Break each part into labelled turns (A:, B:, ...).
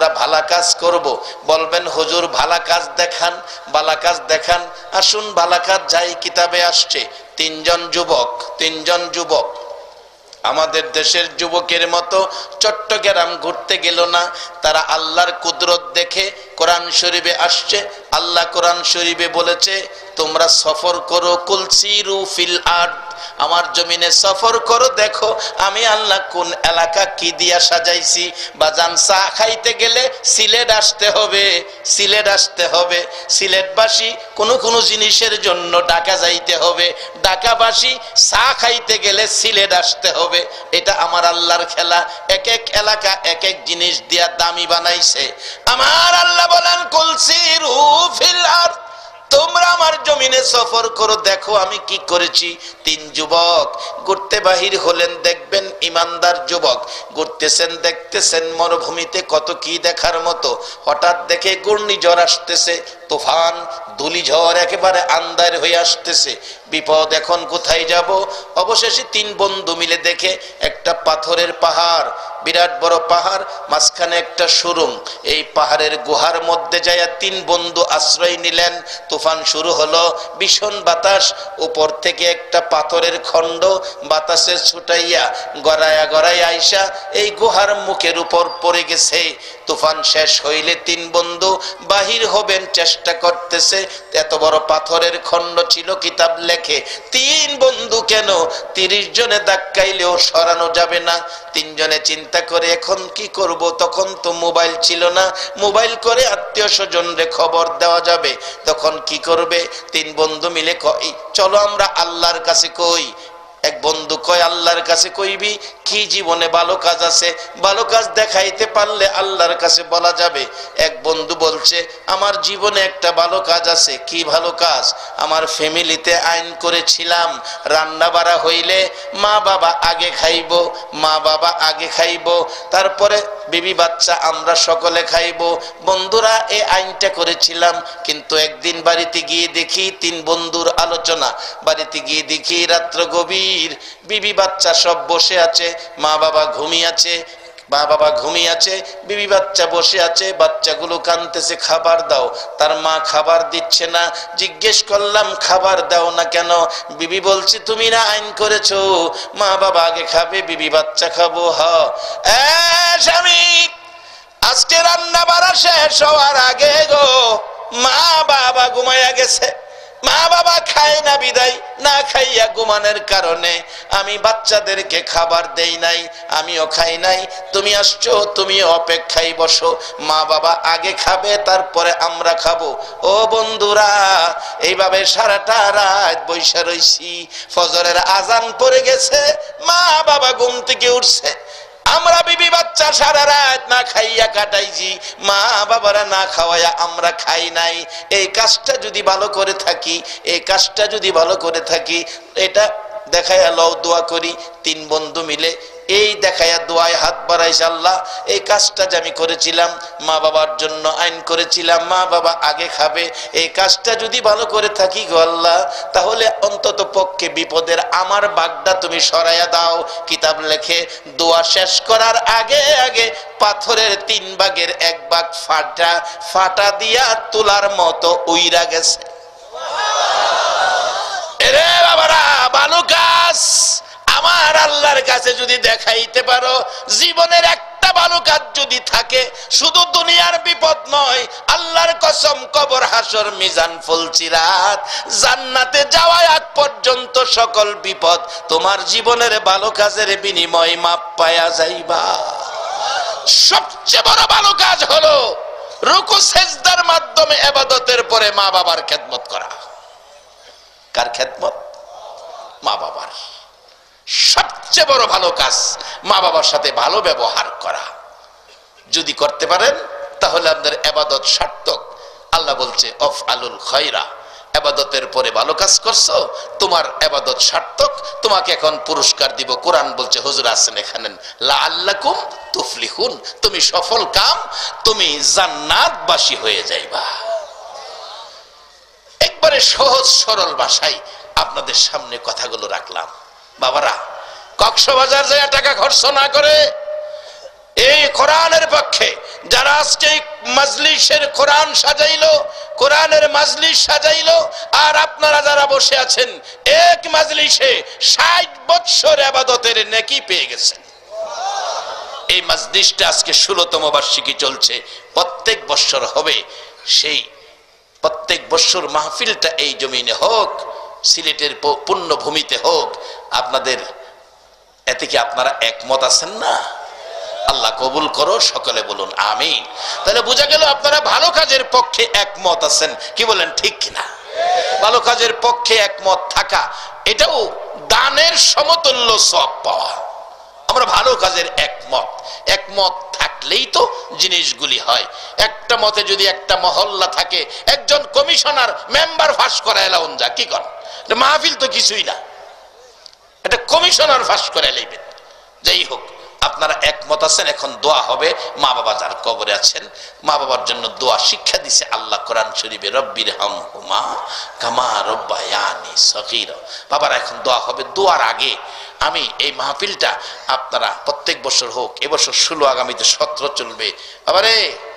A: আমরা ভালো কাজ করব। বলবেন হুজুর ভালো কাজ দেখান, ভালো কাজ দেখান। আসুন ভালো কাজ যাই কিতাবে আসছে। তিনজন যুবক আমাদের দেশের যুবকের মতো চট্টগ্রাম ঘুরতে গেল না। তারা আল্লাহর কুদরত দেখে কোরআন শরীফে আসছে, আল্লাহ কোরআন শরীফে বলেছে তোমরা সফর করো, কুলসিরু ফিল আরদ, আমার জমিনে সফর করো, দেখো আমি আল্লাহ কোন এলাকা কি দিয়া সাজাইছি। বাজান চা খাইতে গেলে সিলেট আসতে হবে, সিলেটবাসী কোনো জিনিসের জন্য ঢাকা যাইতে হবে, ঢাকাবাসী চা খাইতে গেলে সিলেট আসতে হবে। এটা আমার আল্লাহর খেলা। এক এক এলাকা এক এক জিনিস দিয়া দামি বানাইছে। আমার আল্লাহ বলেন কুলসিরু ফিল আরদ, তোমরা আমার জমিনে সফর করো, দেখো আমি কি করেছি। তিন যুবক ঘুরতে বাহির হলেন। দেখবেন ইমানদার যুবক ঘুরতেছেন, দেখতেছেন মরুভূমিতে কত কি দেখার মতো। হঠাৎ দেখে ঘূর্ণিঝড় আসতেছে, তুফান ধূলিঝড় একেবারে আন্দার হয়ে আসতেছে। বিপদ, এখন কোথায় যাব? অবশেষে তিন বন্ধু মিলে দেখে একটা পাথরের পাহাড়, বিরাট বড় পাহাড়, মাঝখানে একটা সুড়ঙ্গ। এই পাহাড়ের গুহার মধ্যে যাইয়া তিন বন্ধু আশ্রয় নিলেন। তুফান শুরু হলো, ভীষণ বাতাস, উপর থেকে একটা পাথরের খণ্ড বাতাসে ছুটাইয়া গড়াইয়া আইসা এই গুহার মুখের উপর পড়ে গেছে। তুফান শেষ হইলে তিন বন্ধু বাহির হবেন, চেষ্টা করতেছে। এত বড় পাথরের খণ্ড ছিল, কিতাব লেখে তিন বন্ধু কেন 30 জনে ধাক্কাইলেও সরানো যাবে না। তিনজনে চিন্তা করে এখন কি করব। তখন তো মোবাইল ছিল না, মোবাইল করে আত্মীয় স্বজনরে খবর দেওয়া যাবে। তখন কি করবে? তিন বন্ধু মিলে কই চলো আমরা আল্লাহর কাছে কই। এক বন্ধু কয় আল্লাহর কাছে কইবি কি? জীবনে ভালো কাজ আছে, ভালো কাজ দেখাইতে পারলে আল্লাহর কাছে বলা যাবে। এক বন্ধু বলছে আমার জীবনে একটা ভালো কাজ আছে। কি ভালো কাজ? আমার ফ্যামিলিতে আইন করেছিলাম রান্না বাড়া হইলে মা বাবা আগে খাইব, তারপরে বিবি বাচ্চা আমরা সকলে খাইব। বন্ধুরা এই আইনটা করেছিলাম, কিন্তু একদিন বাড়িতে গিয়ে দেখি, তিন বন্ধুর আলোচনা, বাড়িতে গিয়ে দেখি রাত্র গভীর, বিবি বাচ্চা সব বসে আছে, মা বাবা ঘুমিয়ে আছে, বিবি বাচ্চা বসে আছে, বাচ্চাগুলো কাঁদতেছে খাবার দাও। তার মা খাবার দিচ্ছে না। জিজ্ঞেস করলাম খাবার দাও না কেন? বিবি বলছে তুমি না আইন করেছো মা বাবা আগে খাবে, বিবি বাচ্চা খাবো। স্বামী আজকে রান্না বাড়া শেষ হওয়ার আগে গো মা বাবা ঘুমাইয়া গেছে। মা বাবা খায় না বিদায়, না খাইয়া ঘুমানোর কারণে আমি বাচ্চাদেরকে খাবার দেই নাই, আমিও খাই নাই। তুমি আসছো, তুমি অপেক্ষায় বসো, মা বাবা আগে খাবে তারপরে আমরা খাবো। ও বন্ধুরা, এইভাবে সারাটা রাত বৈশা রইছি। ফজরের আজান পড়ে গেছে, মা বাবা ঘুম থেকে উঠছে, আমরা বিবি বাচ্চা সারা রাত না খাইয়া কাটাইছি, মা বাবারা না খাওয়াইয়া আমরা খাই নাই। এই কাজটা যদি ভালো করে থাকি, এটা দেখাইয়া লও, দোয়া করি। তিন বন্ধু মিলে এই দেখাইয়া দোয়ায় হাত বাড়াইছে, আল্লাহ এই কাজটা যে আমি করেছিলাম, মা বাবার জন্য আইন করেছিলাম, মা বাবা আগে খাবে, এই কাজটা যদি ভালো করে থাকি গো আল্লাহ, তাহলে অন্তত পক্ষে বিপদের আমার ভাগটা তুমি সরাইয়া দাও। কিতাব লেখে দোয়া শেষ করার আগে আগে পাথরের 3 ভাগের 1 ভাগ ফাটা দিয়া তুলার মতো উইরা গেছে। এরে বাবারা, ভালো কাজ আমার আল্লাহর কাছে যদি দেখাইতে পারো, জীবনের একটা ভালো কাজ যদি থাকে, শুধু দুনিয়ার বিপদ নয়, আল্লাহর কসম কবর হাসর মিজান ফুলসিরাত জান্নাতে যাওয়ার আগ পর্যন্ত সকল বিপদ তোমার জীবনের ভালো কাজের বিনিময় মাপ পায়া যাইবা। সবচেয়ে বড় ভালো কাজ হলো রুকু সেজদার মাধ্যমে ইবাদতের পরে মা বাবার খেদমত করা। কার খেদমত? মা বাবার। সবচেয়ে বড় ভালো কাজ মা বাবার সাথে ভালো ব্যবহার করা। যদি করতে পারেন তাহলে আপনার ইবাদত সার্থক। আল্লাহ বলছে আফআলুল খায়রা, ইবাদতের পরে ভালো কাজ করছো, তোমার ইবাদত সার্থক, তোমাকে এখন পুরস্কার দিব। কোরআন বলছে, হুজুর আছেন এখানে, লাআল্লাকুম তুফলিহুন, তুমি সফল কাম, তুমি জান্নাতবাসী হয়ে যাইবা। একবারে সহজ সরল ভাষায় আপনাদের সামনে কথাগুলো রাখলাম। বাবারা, কক্সবাজার যায় টাকা খরচ না করে এই কোরআনের পক্ষে যারা আজকে মজলিসের কোরআন সাজাইলো, কোরআনের মজলিস সাজাইলো, আর আপনারা যারা বসে আছেন এক মজলিসে 60 বছর ইবাদতের নেকি পেয়ে গেছেন। এই মজলিসটা আজকে 16তম বার্ষিকী চলছে, প্রত্যেক বছর হবে। সেই প্রত্যেক বছর মাহফিলটা এই জমিনে হোক, সিলেটের পুণ্যভূমিতে হোক। আপনাদের এতে কি আপনারা একমত আছেন না? আল্লাহ কবুল করো, সকলে বলুন আমিন। তাহলে বোঝা গেল আপনারা ভালো কাজের পক্ষে একমত আছেন, কি বলেন ঠিক কিনা? ভালো কাজের পক্ষে একমত থাকা এটাও দানের সমতুল্য সওয়াব পাওয়া। আমরা ভালো কাজের একমত, একমত থাকলেই তো জিনিসগুলি হয়। একটা মতে যদি একটা মহল্লা থাকে, একজন কমিশনার মেম্বার ফাঁস করা এলাউন যা কি কর, মাহফিল তো কিছুই না, এটা কমিশনার ফাঁস করে লাইবেন। যাই হোক, আপনারা একমত আছেন। এখন দোয়া হবে। মা বাবা যার কবরে আছেন, মা বাবার জন্য দোয়া শিক্ষা দিছে আল্লাহ কোরআন শরীফে, রব্বির হামহুমা কামা রব্বায়ানি সগীরা। বাবারা এখন দোয়া হবে। দোয়ার আগে আমি এই মাহফিলটা আপনারা প্রত্যেক বছর হোক, এবছর 16, আগামীতে 17 চলবে। বাবারে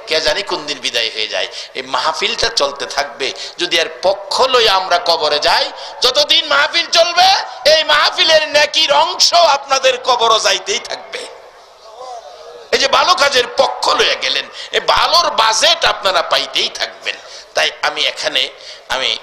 A: কে জানি কোন দিন বিদায় হয়ে যায়। এই মাহফিলটা চলতে থাকবে। যদি এর পক্ষ লই আমরা কবরে যাই, যতদিন মাহফিল চলবে এই মাহফিলের নেকির অংশ আপনাদের কবরও যাইতেই থাকবে। এই যে ভালো কাজের পক্ষ লইয়া গেলেন, এই ভালোর বাজেট আপনারা পাইতেই থাকবেন। তাই আমি এখানে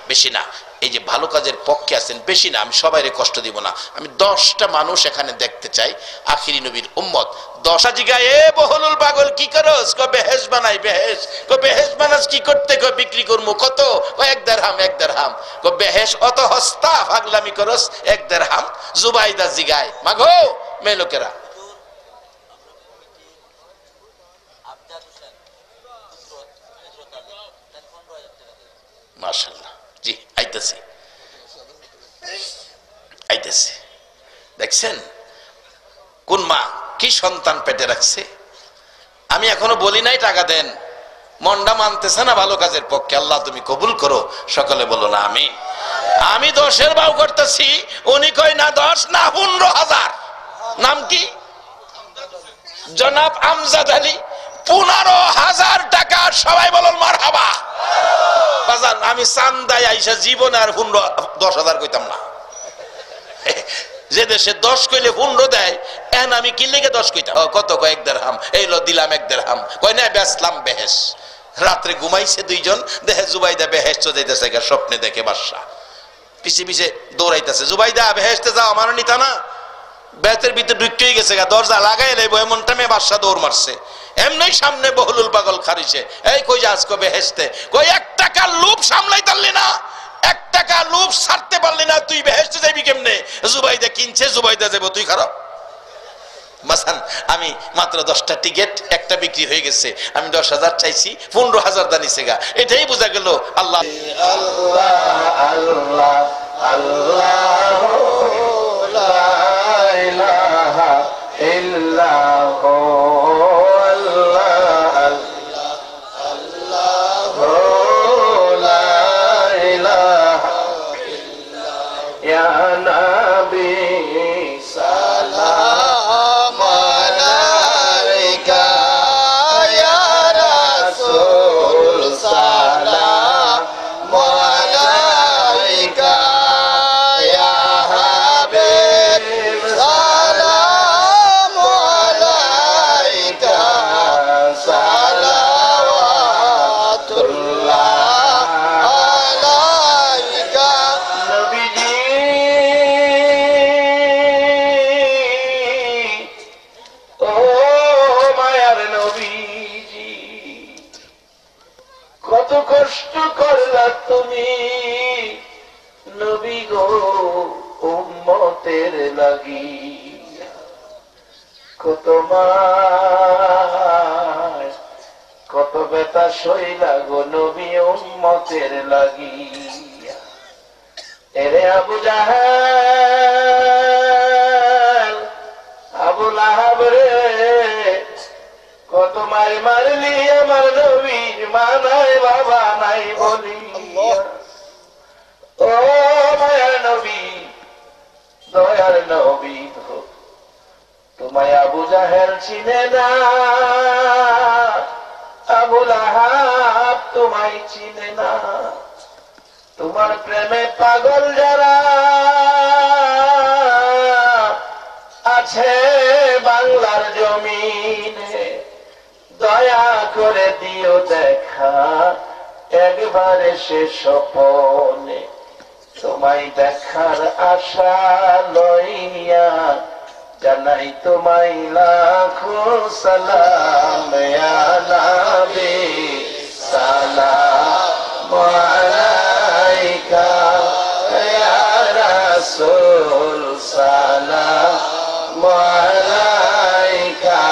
A: বেশি না, এই যে ভালো কাজের পক্ষে আছেন বেশি না, আমি সবাইরে কষ্ট দিব না। আমি 10টা মানুষ এখানে দেখতে চাই, আখিরি নবীর উম্মত। 10টা জিগায় এ বহলুল পাগল কি করস? কো বেহেশ বানাই। বেহেশ কো বেহেশ বানাস কি করতে? কো বিক্রি করমু। কত? কো 1 দিরহাম। 1 দিরহাম। কো বেহেশ অত হস্তা পাগলামি করস? 1 দিরহাম। জুবাইদা জিগায় মাগো মেয়ে লোকেরা, মাশাআল্লাহ। জি আইতেছি আইতেছি। দেখছেন কোন মা কি সন্তান পেটে রাখছে। আমি এখনো বলি নাই টাকা দেন, মনটা মানতেছে না ভালো কাজের পক্ষে। আল্লাহ তুমি কবুল করো, সকলে বলো না আমিন। আমি 10-এর ভাও করতেছি, উনি কই না 10 না 15,000। নাম কি? জনাব আমজাদ আলী। 15,000 টাকা। সবাই বলুন মারহাবা। বাজান আমি চান্দায় আইসা জীবনে আর 10,000 কইতাম না। যে দেশে 10 কইলে 15 দেয়, এখন আমি কি লেগে 10 কইতাম? কত? কয় 1 দিরহাম। এই লো দিলাম 1 দিরহাম। কয় না বেচলাম বেহেশ। রাত্রে ঘুমাইছে 2 জন, দেখে জুবাইদা বেহেশ তো যাইতেছে, স্বপ্নে দেখে বাদশা পিছে পিছে দৌড়াইতেছে। জুবাইদা বেহেশতে যাও, আমারও নিতা না। বেতের ভিতরে ঢুকতেই গেছে, দরজা লাগাই লাইব এমনটা মেয়ে বাদশা দৌড় মারছে। এমনি সামনে বহলুল পাগল খারিছে। এই কই যাস? কবে হেসতে। কই 1 টাকার লোভ সামলাই পারলি না, 1 টাকা লোভ ছাড়তে পারলি না, তুই বেহেশতে যাবি কেমনে? জুবাইদা কিনছে, জুবাইদা যাবো, তুই খারাপ। মাসান আমি মাত্র 10টা টিকিট, একটা বিক্রি হয়ে গেছে। আমি 10,000 চাইছি, 15,000 দানিছে গা। এটাই বোঝা গেল আল্লাহ আল্লাহ আল্লাহ আল্লাহ লা ইলাহা ইল্লাল্লাহ কত বেতা সইলা গো নবী উম্মতের লাগিয়া। এরে আবু জাহেল, আবু লাহাব রে, কত মার মারলি আমার নবীর মা নাই বাবা নাই বলিয়া। ও মায়ার নবী, দয়ার নবী, তোমায় আবু জাহেল চিনে না, আবু লাহাব তোমায় চিনে না। তোমার প্রেমে পাগল যারা আছে বাংলার জমিনে, দয়া করে দিও দেখা একবার এসে স্বপনে। তোমায় দেখার আশা লইয়া জানাই তোমায় লাখো সালাম, ইয়া নবী সালাম আলাইকা, ইয়া রাসূল সালাম আলাইকা,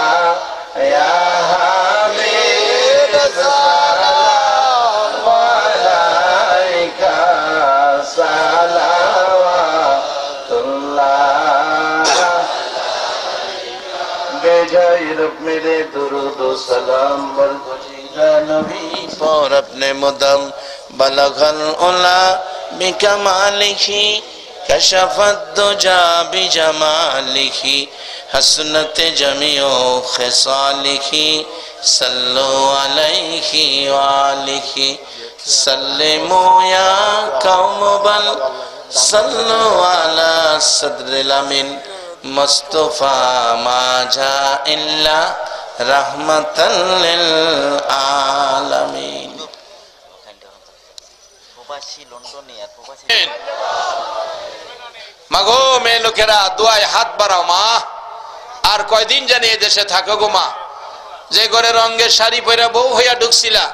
A: ইয়া হাবিব সালাম আলাইকা, সালাওয়াতুল্লাহ बेजाय रब मेरे दुरूद व सलाम बर गुज़ीदा नबी पर अपने मुदम बलगल उला बिकमालिही कशफत दुजा बिजमालिही हसनत जमीओ खिसालिही सल्लु अलैहि व आलिही सल्लिमु या कौम बल सल्लु अला सद्रिल अमीन मुस्तफा माजा इल्ला रहमतल लिल आलमीन। মাগো মেয়ে লোকেরা দোয়ায় হাত বাড়াও মা। আর কয়দিন জানি এই দেশে থাকো গো মা। যে ঘরে রঙের শাড়ি পরে বউ হইয়া ঢুকছিলা,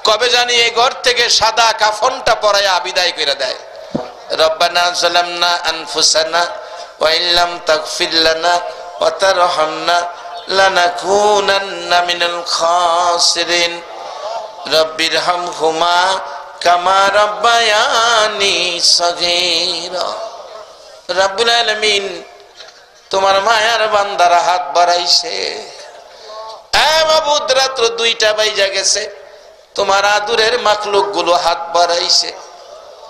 A: কবে জানি এই ঘর থেকে সাদা কাফনটা পরাইয়া বিদায় করে দেয়। রব্বানা যালামনা আনফুসানা ওয়া ইল্লাম তাগফির লানা ওয়া তারহামনা লানাকুনান্না মিনাল খাসিরিন। রব্বিরহামহুমা কামা রাব্বায়ানি সগীরা। রব্বুল আলামিন তোমার মায়ার বান্দারা হাত বাড়াইছে। এ মাবুদ, রাত্র 2টা বাইজা গেছে, তোমার আদুরের মাখলুক গুলো হাত বাড়াইছে।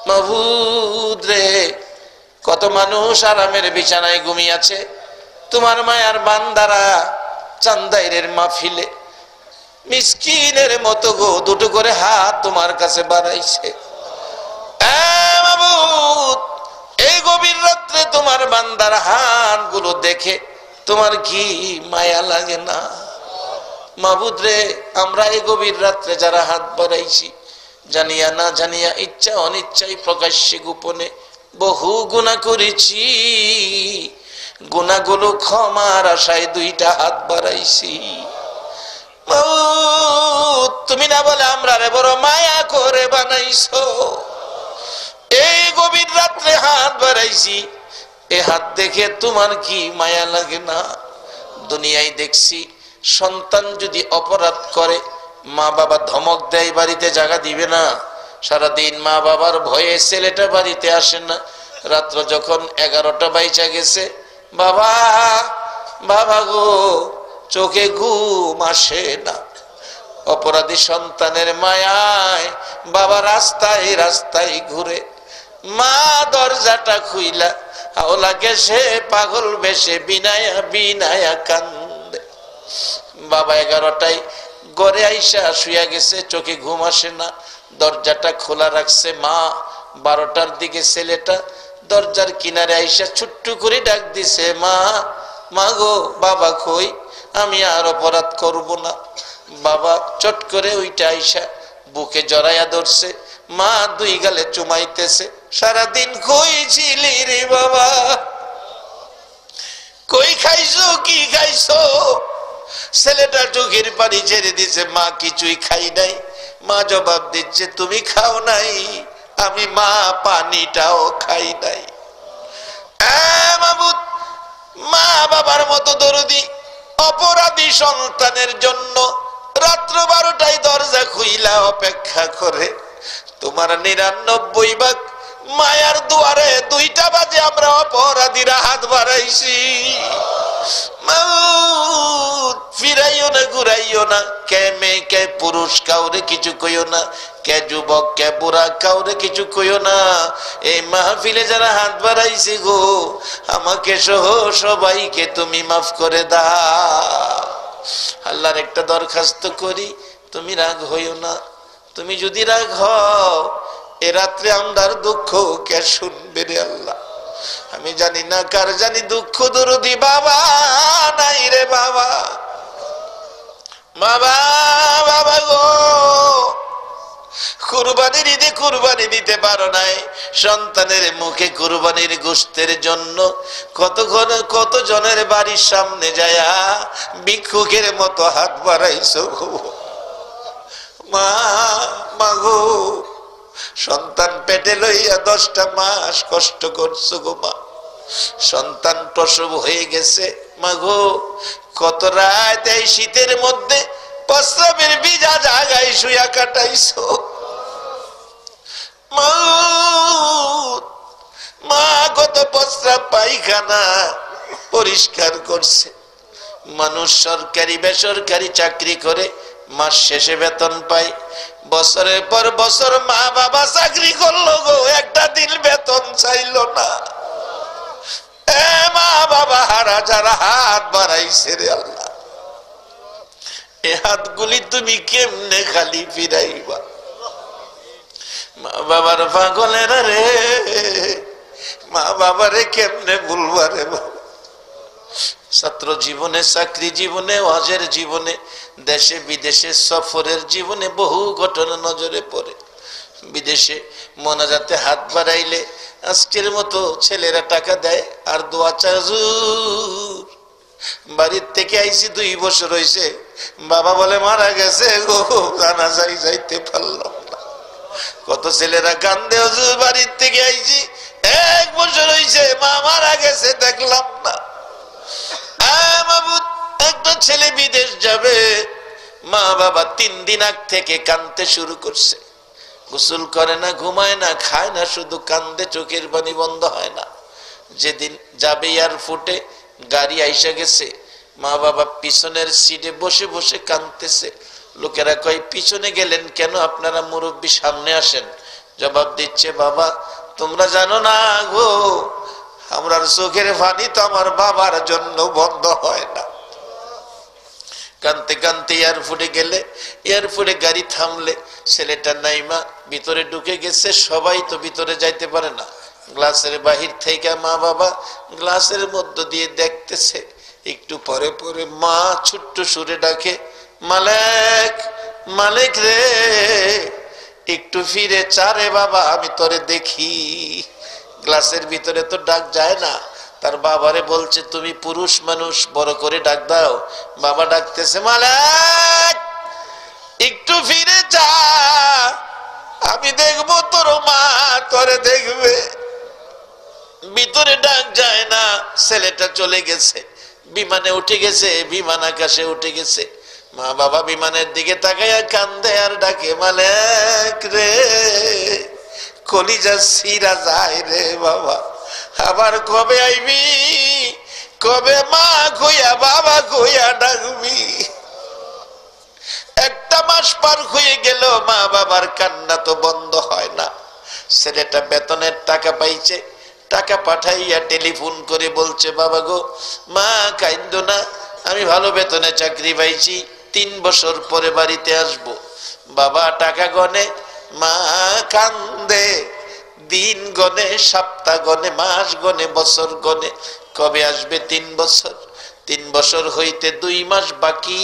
A: মাবুদ রে, কত মানুষ আরামের বিছানায় ঘুমিয়েছে, তোমার মায়ার বান্দারা চান্দাইরের মাহফিলে মিসকিনের মতো গো দুটো করে হাত তোমার কাছে বাড়াইছে। মাবুদ, এই গভীর রাত্রে তোমার বান্দার হাত গুলো দেখে তোমার কি মায়া লাগে না? মাবুদ রে, আমরা এই গভীর রাত্রে যারা হাত বাড়াইছি, জানিয়া না জানিয়া, ইচ্ছা অনিচ্ছায়, প্রকাশ্যে গোপনে বহু গুনাহ করেছি। গুনাহগুলো ক্ষমার আশায় 2টা হাত বাড়াইছি। তুমি না বলে আমরা রে বড় মায়া করে বানাইছো। এই গভীর রাত্রে হাত বাড়াইছি, এ হাত দেখে তোমার কি মায়া লাগে না? দুনিয়ায় দেখছি সন্তান যদি অপরাধ করে, মা বাবা ধমক দেয়, বাড়িতে জায়গা দিবে না। সারাদিন মা বাবার ভয়ে ছেলেটা বাড়িতে আসে না। রাত্র যখন 11টা বাইচা গেছে, বাবা বাবা গো, চোখে ঘুম আসে না। অপরাধী সন্তানের মায়ায় বাবা রাস্তায় রাস্তায় ঘুরে, মা দরজাটা খুইলা আওলাকে সে পাগল বেশে বিনায়া বিনায়া কান্দে। বাবা 11টায় ঘরে আইসা শুয়া গেছে, চোখে ঘুম আসে না, দরজাটা খোলা রাখছে। মা 12টার দিকে ছেলেটা দরজার কিনারে আইসা ছুট্টু করে ডাক দিছে, মা মা গো, বাবা কই, আমি আর অপরাধ করব না। বাবা চট করে ওইটা আইসা বুকে জড়াইয়া ধরছে, মা 2 গালে চুমাইতেছে। সারাদিন কই ছিলি রে বাবা, কই খাইছো, কি খাইছো? ছেলেটা চোখের পানি ছেড়ে দিছে, মা কিছুই খাই নাই। মা জবাব দিচ্ছে, তুমি খাও নাই, আমি মা পানিটাও খাই নাই। মাবুদ, মা বাবার মতো দরদি অপরাধী সন্তানের জন্য রাত্র 12টায় দরজা খুইলা অপেক্ষা করে। তোমার 99 ভাগ মায়ার দুয়ারে 2টা বাজে আমরা অপরাধীরা হাত বাড়াইছি। ফিরাইও না, ঘুরাইও না। কে মেয়ে কে পুরুষ কাউরে কিছু কইও না, কে যুবক কে বুড়া কাউরে কিছু কইও না। এই মাহফিলে যারা হাত বাড়াইছে গো, আমাকে সহ সবাইকে তুমি মাফ করে দাও। আল্লাহর একটা দরখাস্ত করি, তুমি রাগ হইও না। তুমি যদি রাগ হও, এ রাত্রে আমরার দুঃখ কে শুনবে রে আল্লাহ। আমি জানি না কার জানি দুঃখ দরদি বাবা নাই রে বাবা। বাবা বাবা গো, কুরবানির ঈদে কুরবানি দিতে পারো নাই, সন্তানের মুখে কুরবানির গোশতের জন্য কত জনের বাড়ির সামনে যায়া ভিক্ষুকের মতো হাত বাড়াইছো মা। মাগো, সন্তান পেটে লইয়া 10টা মাস কষ্ট করছো গো মা। সন্তান প্রসব হয়ে গেছে মাগো, কত রাত এই শীতের মধ্যে প্রস্রাবের ভিজা জায়গায় শুয়া কাটাইছো মা। কত প্রস্রাব পায়খানা পরিষ্কার করছে। মানুষ সরকারি বেসরকারি চাকরি করে মাস শেষে বেতন পায়, বছরের পর বছর মা বাবা চাকরি করলো গো, একটা দিন বেতন চাইলো না। মা বাবা হারা যারা হাত বাড়াইছে রে আল্লাহ, এ হাতগুলি তুমি কেমনে খালি ফিরাইবা? মা বাবার পাগলেরা রে, মা বাবারে কেমনে ভুলবা রে বাবা? ছাত্র জীবনে, চাকরি জীবনে, ওয়াজের জীবনে, দেশে বিদেশে সফরের জীবনে বহু ঘটনা নজরে পড়ে। বিদেশে মোনাজাতে হাত বাড়াইলে আজকের মতো ছেলেরা টাকা দেয় আর দোয়া চায়, হুজুর বাড়ির থেকে আইছি 2 বছর হয়েছে, বাবা বলে মারা গেছে গো, জানাজায় যাইতে পারলাম না। কত ছেলেরা কান্দে, হুজুর বাড়ির থেকে আইছি 1 বছর হয়েছে, মা মারা গেছে দেখলাম না। একটা ছেলে বিদেশ যাবে, মা বাবা 3 দিন আগ থেকে কাঁদতে শুরু করছে। গোসল করে না, ঘুমায় না, খায় না, শুধু কান্দে, চোখের পানি বন্ধ হয় না। যেদিন যাবে এয়ারপোর্টে, গাড়ি আইসা গেছে, মা বাবা পিছনের সিটে বসে বসে কাঁদতেছে। লোকেরা কয় পিছনে গেলেন কেন, আপনারা মুরব্বী সামনে আসেন। জবাব দিচ্ছে, বাবা তোমরা জানো না গো, আমার চোখের পানি তো আমার বাবার জন্য বন্ধ হয় না। কানতে কানতে এয়ারপোর্টে গেলে, এয়ারপোর্টে গাড়ি থামলে ছেলেটা নাইমা ভিতরে ঢুকে গেছে। সবাই তো ভিতরে যাইতে পারে না, গ্লাসের বাহির থেকে মা বাবা গ্লাসের মধ্য দিয়ে দেখতেছে। একটু পরে পরে মা ছোট্ট সুরে ডাকে, মালিক মালিক রে, একটু ফিরে চারে বাবা, আমি তোরে দেখি। গ্লাসের ভিতরে তো ডাক যায় না। তার বাবারে বলছে, তুমি পুরুষ মানুষ, বড় করে ডাক দাও। বাবা ডাকতেছে, মালিক একটু ফিরে যা, আমি দেখবো তোর মা তোরে দেখবে। ভিতরে ডাক যায় না, ছেলেটা চলে গেছে, বিমানে উঠে গেছে, বিমান আকাশে উঠে গেছে। মা বাবা বিমানের দিকে তাকাইয়া কান্দে আর ডাকে, মালিক রে, কলিজা সিরা যায় রে বাবা, আবার কবে আইবি, কবে মা কইয়া বাবা কইয়া ডাকবি? 1টা মাস পার হয়ে গেল, মা বাবার কান্না তো বন্ধ হয় না। ছেলেটা বেতনের টাকা পাইছে, টাকা পাঠাইয়া টেলিফোন করে বলছে, বাবা গো, মা কাইন্দো না, আমি ভালো বেতনে চাকরি পাইছি, 3 বছর পরে বাড়িতে আসব। বাবা টাকা গনে, মা কান্দে, দিন গনে, সপ্তাহ গনে, মাস গনে, বছর গনে, কবে আসবে 3 বছর? 3 বছর হইতে 2 মাস বাকি।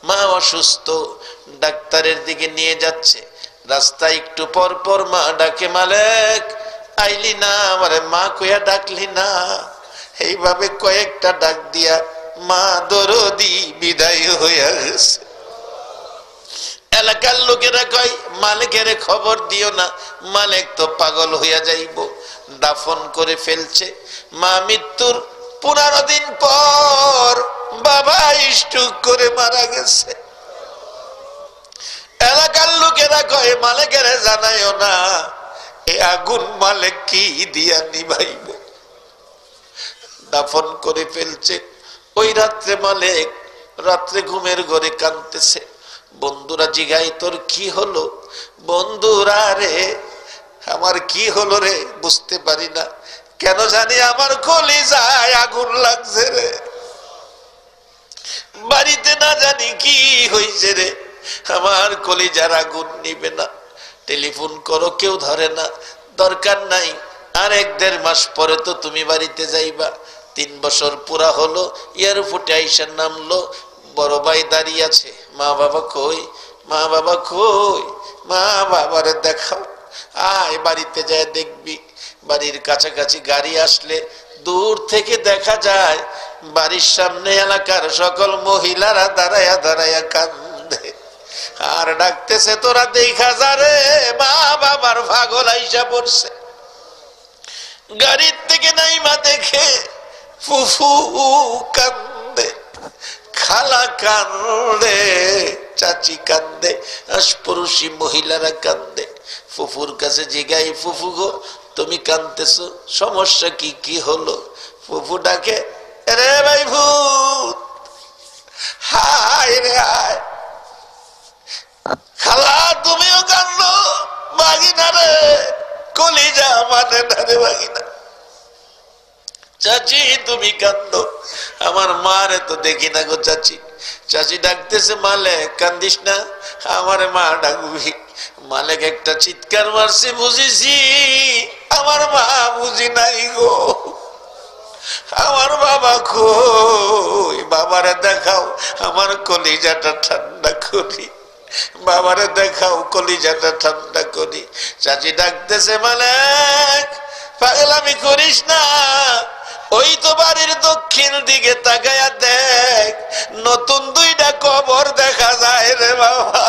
A: মা অসুস্থ, ডাক্তারের দিকে নিয়ে যাচ্ছে। রাস্তায় একটু পর পর মা ডাকে, মালিক আইলি না, আমারে মা কইয়া ডাকলি না। এইভাবে কয়েকটা ডাক দিয়া মা দরদি বিদায় হইয়া গেছে। এলাকার লোকেরা কয়, মালিকের খবর দিও না, মালিক তো পাগল হইয়া যাইব। দাফন করে ফেলছে। মা মৃত্যুর 15 দিন পর বাবা স্ট্রোক করে মারা গেছে। এলাকার লোকেরা কয়, মালিকের জানাইও না, এ আগুন মালিক কি দিয়া নিভাইব। দাফন করে ফেলছে। ওই রাত্রে মালিক রাত্রে ঘুমের ঘরে কাঁদতেছে। বন্ধুরা জিগাই তোর কি হলো? বন্ধুরা রে আমার কি হলো রে বুঝতে পারি না, কেন জানি আমার কলিজায় আগুন লাগছে রে, বাড়িতে না জানি কি হয়েছে রে, আমার কলিজার আগুন নিবে না, টেলিফোন করো কেউ ধরে না। দরকার নাই, আর 1-1.5 মাস পরে তো তুমি বাড়িতে যাইবা। 3 বছর পুরা হলো, এয়ারপোর্টে আইসা নামলো, বড় ভাই দাঁড়িয়ে আছে, মা বাবা কই, মা বাবা কই, মা বাবারে দেখাও, আয় বাড়িতে যায় দেখবি। বাড়ির কাছাকাছি গাড়ি আসলে দূর থেকে দেখা যায় বাড়ির সামনে এলাকার সকল মহিলারা দাঁড়ায়া দাঁড়ায়া কান্দে আর ডাকতেছে, তোরা দেখা যা রে, মা বাবার পাগল আইসা পড়ছে। গাড়ির থেকে নাইমা দেখে ফুফু কান্দে, খালা কান্দে, চাচি কান্দে, আশপড়শি মহিলারা কান্দে। ফুফুর কাছে জিগাই, ফুফু গো তুমি কান্দতেছো, সমস্যা কি, কি হলো? ফুফু ডাকে, রে ভাই ভূত, হায় রে হায়, খালা তুমিও কান্দো, বাগিনা রে কলিজা মানে না রে বাগিনা, চাচি তুমি কান্দো, আমার মারে তো দেখি না গো চাচি। চাচি ডাকতেছে, মালেক কান্দিস না, আমার মা ডাকবি। মালেক একটা চিৎকার মারছে, বুঝেছি আমার মা বুঝি নাই গো, আমার বাবা কই, বাবারে দেখাও আমার কলিজাটা ঠান্ডা করি, বাবারে দেখাও কলিজাটা ঠান্ডা করি। চাচি ডাকতেছে, মালেক পাগলামি করিস না, ওই তো বাড়ির দক্ষিণ দিকে তাকায়া দেখ, নতুন 2টা কবর দেখা যায় রে বাবা,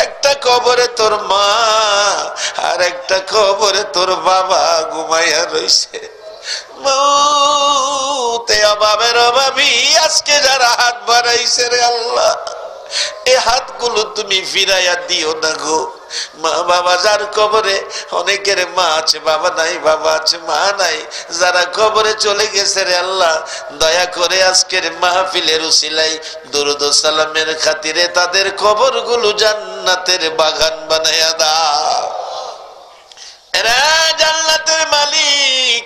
A: একটা কবরে তোর মা আর একটা কবরে তোর বাবা ঘুমাইয়া রইছে। মৌতে অভাবের অভাবী আজকে যারা হাত বাড়াইছে রে আল্লাহ, এই হাতগুলো তুমি ফিরাইয়া দিও না গো। মা বাবা যার কবরে, অনেকের মা আছে বাবা নাই, বাবা আছে মা নাই, যারা কবরে চলে গেছে রে আল্লাহ, দয়া করে আজকের মাহফিলের উসিলাই দুরূদ ও সালামের খাতিরে তাদের কবরগুলো জান্নাতের বাগান বানাইয়া দাও। এরা জান্নাতের মালিক,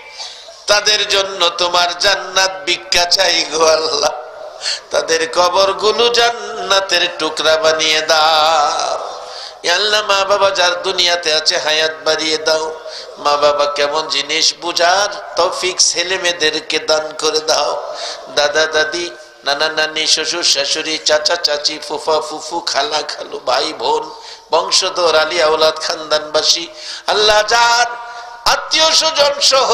A: তাদের জন্য তোমার জান্নাত ভিক্ষা চাই গো আল্লাহ, তাদের কবরগুলো জান্নাতের টুকরা বানিয়ে দাও। আল্লাহ মা বাবা যার দুনিয়াতে আছে হায়াত বাড়িয়ে দাও। মা বাবা কেমন জিনিস বুঝার তৌফিক ছেলে মেয়েদেরকে দান করে দাও। দাদা দাদি, নানা নানি, শ্বশুর শাশুড়ি, চাচা চাচি, ফুফা ফুফু, খালা খালু, ভাই বোন, বংশধর, আলী আওলাদ, খানদানবাসী, আল্লাহ যার আত্মীয় স্বজন সহ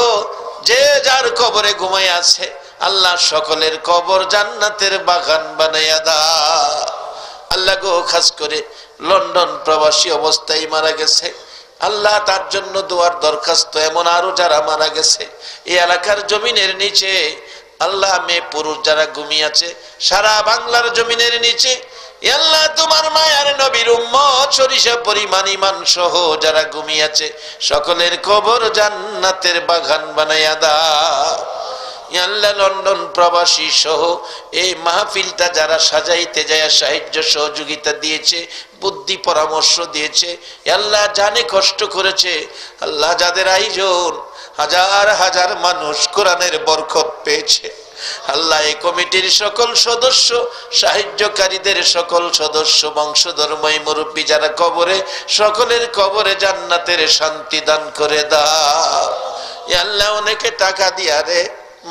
A: যে যার কবরে ঘুমায় আছে, আল্লাহ সকলের কবর জান্নাতের বাগান বানাইয়া দাও। আল্লাহ গো খাস করে লন্ডন প্রবাসী অবস্থায় মারা গেছে, আল্লাহ তার জন্য দোয়ার দরখাস্ত। এমন আরো যারা মারা গেছে এই এলাকার জমিনের নিচে, আল্লাহ মেয়ে পুরুষ যারা ঘুমিয়ে আছে সারা বাংলার জমিনের নিচে, আল্লাহ তোমার মায়ার নবীর উম্মত সরিষা পরিমাণ ঈমান সহ যারা ঘুমিয়ে আছে সকলের কবর জান্নাতের বাগান বানাইয়া দাও। আল্লাহ লন্ডন প্রবাসী সহ এই মাহফিলটা যারা সাজাইতে যায় সাহায্য সহযোগিতা দিয়েছে, বুদ্ধি পরামর্শ দিয়েছে, আল্লাহ জানে কষ্ট করেছে, আল্লাহ যাদের আয়োজন হাজার হাজার মানুষ কোরআনের বরকত পেয়েছে, আল্লাহ এই কমিটির সকল সদস্য, সাহায্যকারীদের সকল সদস্য, বংশধর্মী মুরব্বী যারা কবরে, সকলের কবরে জান্নাতের শান্তি দান করে দাও। আল্লাহ অনেকে টাকা দিয়া রে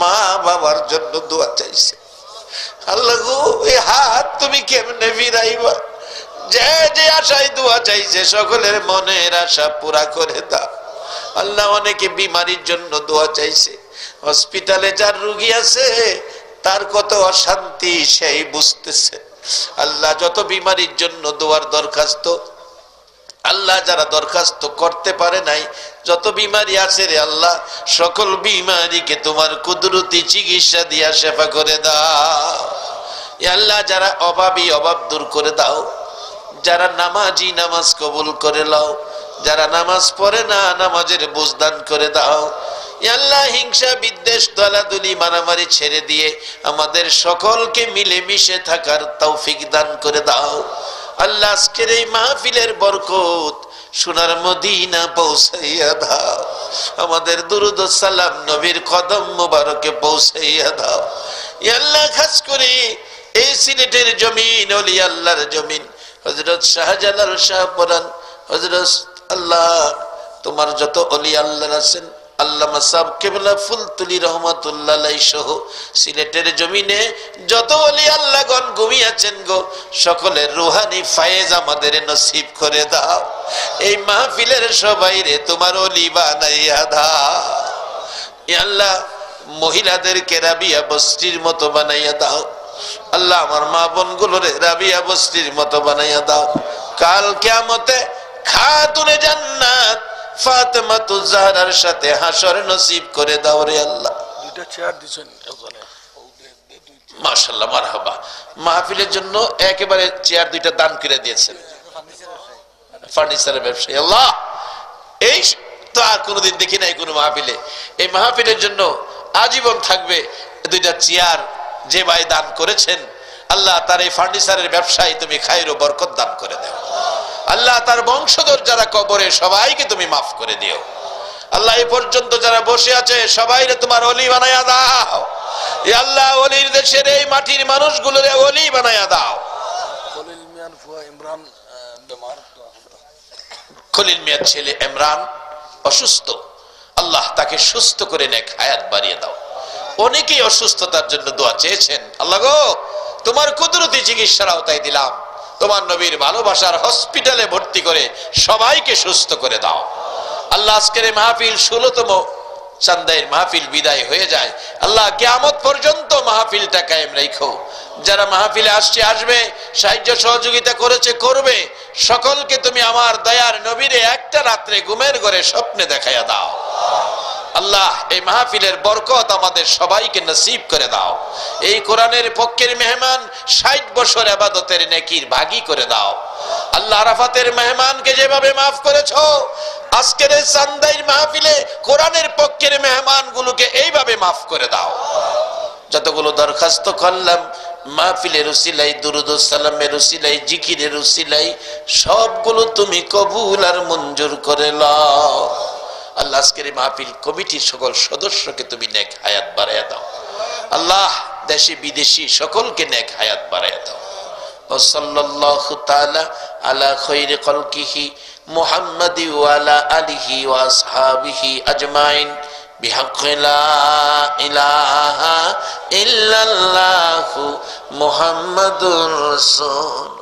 A: মা বাবার জন্য দোয়া চাইছে, আল্লাহ গো এই হাত তুমি কেমনে ফিরাইবা, যে যে আশায় দোয়া চাইছে সকলের মনের আশা পুরা করে দাও। আল্লাহ অনেকে বিমারির জন্য দোয়া চাইছে, হসপিটালে যার রোগী আছে তার কত অশান্তি সেই বুঝতেছে, আল্লাহ যত বিমারির জন্য দোয়ার দরখাস্ত, আল্লাহ যারা দরখাস্ত করতে পারে নাই, যত বিমারি আছে রে আল্লাহ সকল বিমারিকে তোমার কুদরতি চিকিৎসা দিয়া শেফা করে দাও। আল্লাহ যারা অভাবী অভাব দূর করে দাও, যারা নামাজি নামাজ কবুল করে নাও, যারা নামাজ পড়ে না নামাজের বুঝদান করে দাও। আল্লাহ হিংসা বিদ্বেষ দলাদলি মারামারি ছেড়ে দিয়ে আমাদের সকলকে মিলেমিশে থাকার তৌফিক দান করে দাও আল্লাহ আজকের এই মাহফিলের বরকত সোনার মদিনা পৌঁছাইয়া দাও আমাদের দুরুদ ও সালাম নবীর কদম মোবারকে পৌঁছাইয়া দাও ইয়া আল্লাহ খাস করে এই সিলেটের জমিন ওলি আল্লাহর জমিন হযরত শাহজালাল শাহপরান হযরত আল্লাহ তোমার যত ওলি আল্লাহ আছেন আল্লামা সাহেব কেবলা ফুলতুলি রহমাতুল্লাহ আলাইহি সহ সিলেটের জমিনে যত ওলি আল্লাহগণ ঘুমিয়েছেন গো সকলের রূহানি ফায়েজ আমাদের নসিব করে দাও এই মাহফিলের সবাইরে তোমার ওলি বানাইয়া দাও ইয়া আল্লাহ মহিলাদেরকে রাবিয়া বস্তির মতো বানাইয়া দাও আল্লাহ আমার মা বোনগুলোরে রাবিয়া বস্তির মতো বানাইয়া দাও কাল কিয়ামতে খাতুনে জান্নাত ফাতেমাতুজ জাহরার সাথে হাসর নসিব করে দাও রে আল্লাহ
B: দুইটা চেয়ার দিছেন ওখানে
A: মাশাআল্লাহ মারহাবা মাহফিলের জন্য একেবারে চেয়ার দুইটা দান করে দিয়েছেন ফার্নিচারের ব্যবসায়ী আল্লাহ এই তো আর কোনোদিন দেখি নাই কোনো মাহফিলে এই মাহফিলের জন্য আজীবন থাকবে দুইটা চেয়ার যে ভাই দান করেছেন আল্লাহ তার এই ফার্নিচারের ব্যবসায় তুমি খায়র ও বরকত দান করে দাও আল্লাহ তার বংশধর যারা কবরে সবাইকে তুমি মাফ করে দিও আল্লাহ এই পর্যন্ত যারা বসে আছে সবাইরে তোমার ওলি বানায়া দাও ইয়া আল্লাহ ওলির দেশের এই মাটির মানুষগুলোরে ওলি বানায়া দাও
B: খলিল মিয়ার ফুয়া ইমরান বেমার
A: খলিল মিয়ার ছেলে ইমরান অসুস্থ আল্লাহ তাকে সুস্থ করে নেক হায়াত বাড়িয়ে দাও অনেকেই অসুস্থতার জন্য দোয়া চেয়েছেন আল্লাহ গো তোমার কুদরতি চিকিৎসার আওতায় দিলাম তোমার নবীর ভালোবাসার হসপিটালে ভর্তি করে সবাইকে সুস্থ করে দাও আল্লাহ আজকের মাহফিল 16তম চাঁদের মাহফিল বিদায় হয়ে যায় আল্লাহ কিয়ামত পর্যন্ত মাহফিলটা কায়েম রাখো যারা মাহফিলে আসছে আসবে সাহায্য সহযোগিতা করেছে করবে সকলকে তুমি আমার দয়ার নবীরে একটা রাত্রে ঘুমের ঘরে স্বপ্নে দেখাইয়া দাও আল্লাহ এই মাহফিলের বরকত আমাদের সবাইকে নসিব করে দাও এই কোরআনের পক্ষের মেহমান 60 বছর ইবাদতের নেকির ভাগী করে দাও আল্লাহ আরাফাতের মেহমানকে যেভাবে maaf করেছো আজকের এই চাঁদের মাহফিলে কোরআনের পক্ষের মেহমানগুলোকে এইভাবে maaf করে দাও যতগুলো দরখাস্ত করলাম মাহফিলের উসিলাই দুরুদ ও সালামের উসিলাই জিকিরের উসিলাই সবগুলো তুমি কবুল আর মঞ্জুর করে নাও আল্লাহ আজকের মাহফিল কমিটির সকল সদস্যকে তুমি নেক হায়াত বাড়ায়া দাও আল্লাহ দেশি বিদেশি সকলকে নেক হায়াত বাড়ায়া দাও ও সাল্লাল্লাহু তাআলা আলা খায়রি খালকিহি মুহাম্মাদি ওয়া আলা আলিহি ওয়া আসহাবিহি আজমাইন বিহাক্কি লা ইলাহা ইল্লাল্লাহু মুহাম্মাদুর রাসূল